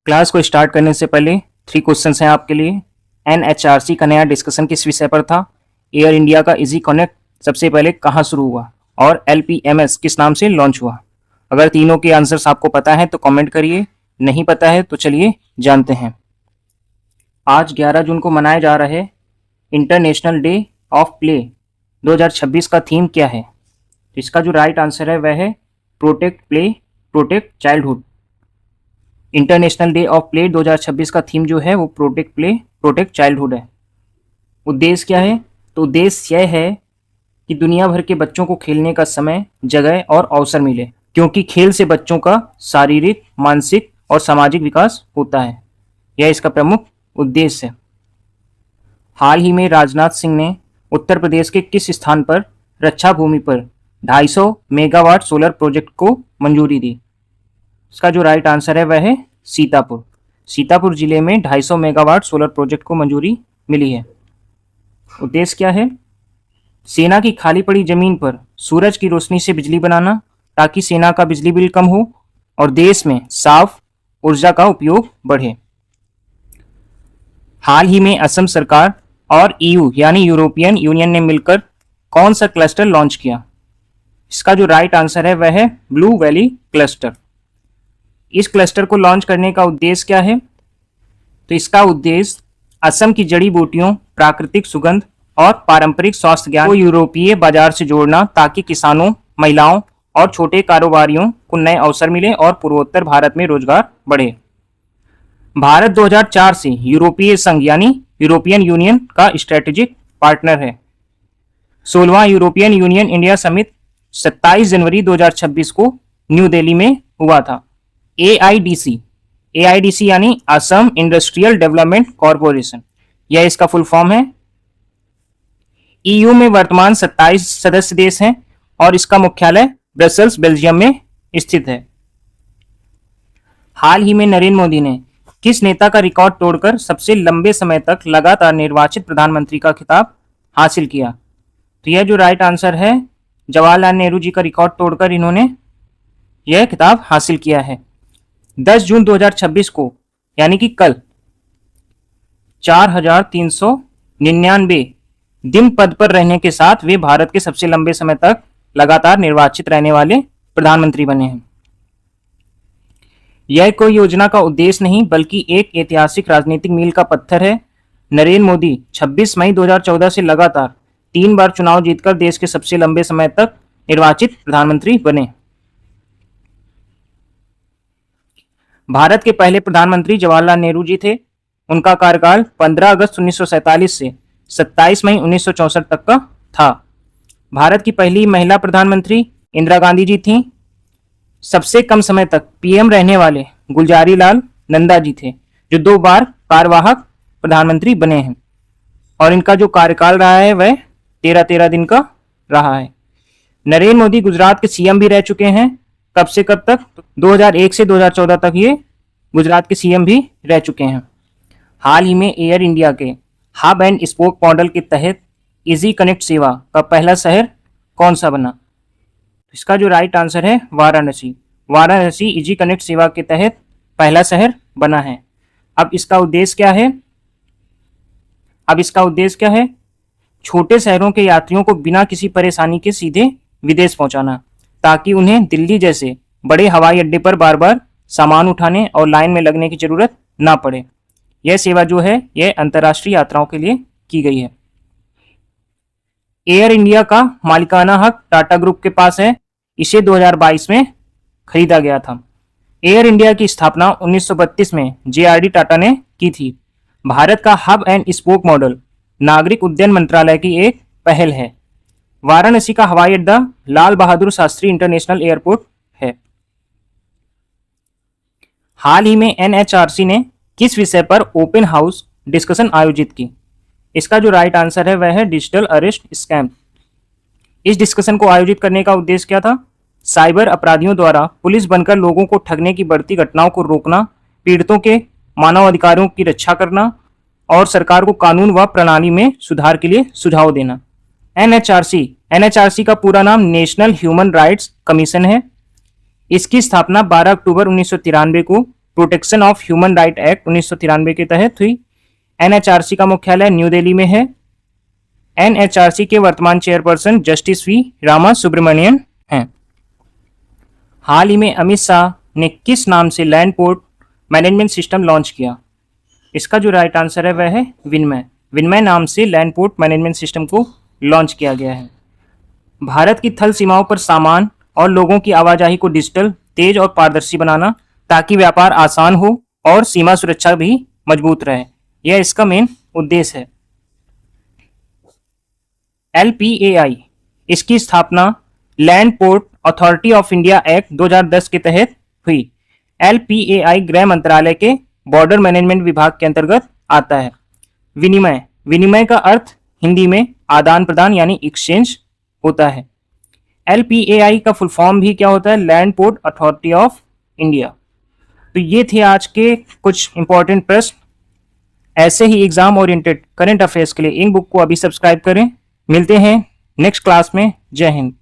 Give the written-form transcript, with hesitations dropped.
Class को start करने से पहले 3 क्वेश्चंस हैं आपके लिए। एनएचआरसी का नया डिस्कशन किस विषय पर था? एयर इंडिया का इजी कनेक्ट सबसे पहले कहाँ शुरू हुआ? और एलपीएमएस किस नाम से लॉन्च हुआ? अगर तीनों के आंसर्स आपको पता है तो कमेंट करिए, नहीं पता है तो चलिए जानते हैं। आज 11 जून को मनाया जा रहा है इंटरनेशनल डे ऑफ प्ले। 2026 का थीम क्या है? इसका जो राइट आंसर है वह है protect play protect childhood. International day of play 2026 का थीम जो है वो प्रोटेक्ट प्ले प्रोटेक्ट चाइल्डहुड है। उद्देश्य क्या है? तो उद्देश्य यह है कि दुनिया भर के बच्चों को खेलने का समय, जगह और अवसर मिले, क्योंकि खेल से बच्चों का शारीरिक, मानसिक और सामाजिक विकास होता है। यह इसका प्रमुख उद्देश्य है। हाल ही में राजनाथ सिंह ने उत्तर प्रदेश के किस स्थान पर रक्षा भूमि पर 250 मेगावाट सोलर प्रोजेक्ट को मंजूरी दी? इसका जो राइट आंसर है वह है सीतापुर। सीतापुर जिले में 250 मेगावाट सोलर प्रोजेक्ट को मंजूरी मिली है। उद्देश्य क्या है? सेना की खाली पड़ी जमीन पर सूरज की रोशनी से बिजली बनाना, ताकि सेना का बिजली बिल कम हो और देश में साफ ऊर्जा का उपयोग बढ़े। हाल ही में असम सरकार और ईयू यानी यूरोपियन यूनियन ने मिलकर कौन सा क्लस्टर लॉन्च किया? इसका जो राइट आंसर है वह है ब्लू वैली क्लस्टर। इस क्लस्टर को लॉन्च करने का उद्देश्य क्या है? तो इसका उद्देश्य असम की जड़ी बूटियों, प्राकृतिक सुगंध और पारंपरिक स्वास्थ्य ज्ञान को यूरोपीय बाजार से जोड़ना, ताकि किसानों, महिलाओं और छोटे कारोबारियों को नए अवसर मिले और पूर्वोत्तर भारत में रोजगार बढ़े। भारत 2004 से यूरोपीय संघ यानी यूरोपियन यूनियन का स्ट्रेटेजिक पार्टनर है। 16वां यूरोपियन यूनियन इंडिया समिट 27 जनवरी 2026 को न्यू दिल्ली में हुआ था। एआईडीसी यानी असम इंडस्ट्रियल डेवलपमेंट कॉरपोरेशन, यह इसका फुल फॉर्म है। ईयू में वर्तमान 27 सदस्य देश हैं और इसका मुख्यालय ब्रसेल्स, बेल्जियम में स्थित है। हाल ही में नरेंद्र मोदी ने किस नेता का रिकॉर्ड तोड़कर सबसे लंबे समय तक लगातार निर्वाचित प्रधानमंत्री का खिताब हासिल किया? तो यह जो राइट आंसर है, जवाहरलाल नेहरू जी का रिकॉर्ड तोड़कर इन्होंने यह खिताब हासिल किया है। 10 जून 2026 को यानी कि कल 4399 दिन पद पर रहने के साथ वे भारत के सबसे लंबे समय तक लगातार निर्वाचित रहने वाले प्रधानमंत्री बने हैं। यह कोई योजना का उद्देश्य नहीं, बल्कि एक ऐतिहासिक राजनीतिक मील का पत्थर है। नरेंद्र मोदी 26 मई 2014 से लगातार 3 बार चुनाव जीतकर देश के सबसे लंबे समय तक निर्वाचित प्रधानमंत्री बने। भारत के पहले प्रधानमंत्री जवाहरलाल नेहरू जी थे। उनका कार्यकाल 15 अगस्त 1947 से 27 मई 1964 तक का था। भारत की पहली महिला प्रधानमंत्री इंदिरा गांधी जी थीं। सबसे कम समय तक पीएम रहने वाले गुलजारी लाल नंदा जी थे, जो 2 बार कार्यवाहक प्रधानमंत्री बने हैं और इनका जो कार्यकाल रहा है वह 13 दिन का रहा है। नरेंद्र मोदी गुजरात के सीएम भी रह चुके हैं। कब से कब तक? 2001 से 2014 तक ये गुजरात के सीएम भी रह चुके हैं। हाल ही में एयर इंडिया के हब एंड स्पोक मॉडल के तहत इजी कनेक्ट सेवा का पहला शहर कौन सा बना? इसका जो राइट आंसर है वाराणसी। वाराणसी इजी कनेक्ट सेवा के तहत पहला शहर बना है। अब इसका उद्देश्य क्या है? छोटे शहरों के यात्रियों को बिना किसी परेशानी के सीधे विदेश पहुंचाना, ताकि उन्हें दिल्ली जैसे बड़े हवाई अड्डे पर बार बार सामान उठाने और लाइन में लगने की जरूरत ना पड़े। यह सेवा जो है यह अंतर्राष्ट्रीय यात्राओं के लिए की गई है। एयर इंडिया का मालिकाना हक टाटा ग्रुप के पास है। इसे 2022 में खरीदा गया था। एयर इंडिया की स्थापना 1932 में जेआरडी टाटा ने की थी। भारत का हब एंड स्पोक मॉडल नागरिक उड्डयन मंत्रालय की एक पहल है। वाराणसी का हवाई अड्डा लाल बहादुर शास्त्री इंटरनेशनल एयरपोर्ट है। हाल ही में एनएचआरसी ने किस विषय पर ओपन हाउस डिस्कशन आयोजित की? इसका जो राइट आंसर है वह है डिजिटल अरेस्ट स्कैम। इस डिस्कशन को आयोजित करने का उद्देश्य क्या था? साइबर अपराधियों द्वारा पुलिस बनकर लोगों को ठगने की बढ़ती घटनाओं को रोकना, पीड़ितों के मानवाधिकारों की रक्षा करना और सरकार को कानून व प्रणाली में सुधार के लिए सुझाव देना। एनएचआरसी का पूरा नाम नेशनल ह्यूमन राइट्स कमीशन है। इसकी स्थापना 12 अक्टूबर 1993 को protection of human right act 1993 के तहत हुई। एनएचआरसी का मुख्यालय न्यू दिल्ली में है। एनएचआरसी के वर्तमान chairperson justice V Rama Subramanian हैं। हाल ही में अमित शाह ने किस नाम से land port management system launch किया? इसका जो राइट आंसर है वह है विनिमय। विनिमय नाम से लैंड पोर्ट मैनेजमेंट सिस्टम को लॉन्च किया गया है। भारत की थल सीमाओं पर सामान और लोगों की आवाजाही को डिजिटल, तेज और पारदर्शी बनाना ताकि व्यापार आसान हो और सीमा सुरक्षा भी मजबूत रहे, यह इसका मेन उद्देश्य है। LPAI इसकी स्थापना land port authority of India act 2010 के तहत हुई। LPAI गृह मंत्रालय के बॉर्डर मैनेजमेंट विभाग के अंतर्गत आता है। विनिमय, विनिमय का अर्थ हिंदी में आदान प्रदान यानी एक्सचेंज होता है। LPAI का फुल फॉर्म भी क्या होता है? Land port authority of India. तो ये थे आज के कुछ इंपॉर्टेंट प्रश्न। ऐसे ही एग्जाम ओरिएंटेड करंट अफेयर्स के लिए इन बुक को अभी सब्सक्राइब करें। मिलते हैं नेक्स्ट क्लास में। जय हिंद।